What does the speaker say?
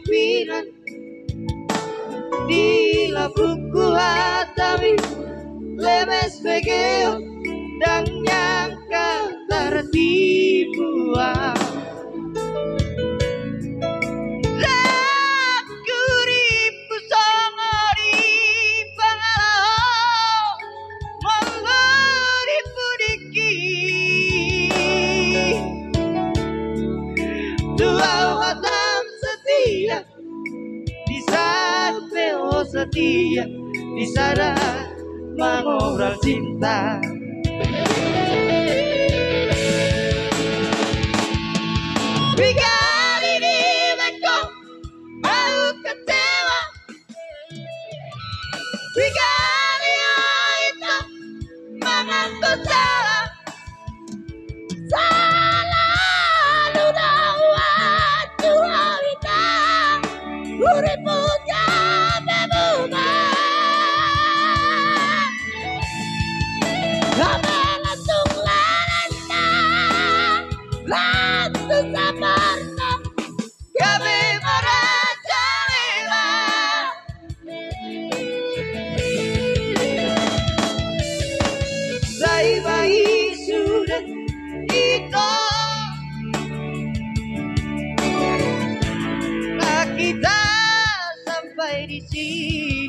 pimpinan di labuku hatami lemes begeo dan nyangka tertipuan. Laku ribu songori pangalau memberi pudiki dua watam setia di saat beo setia di sana mengobrol cinta. Bigari di beko mau kecewa, bigari itu mengaku salah, salah udah waktu kita uripu jambe bunga. Kami langsung lalana, langsung sabarna, kami merajalela. Dari bayi sudah ikut, nah kita sampai di sini.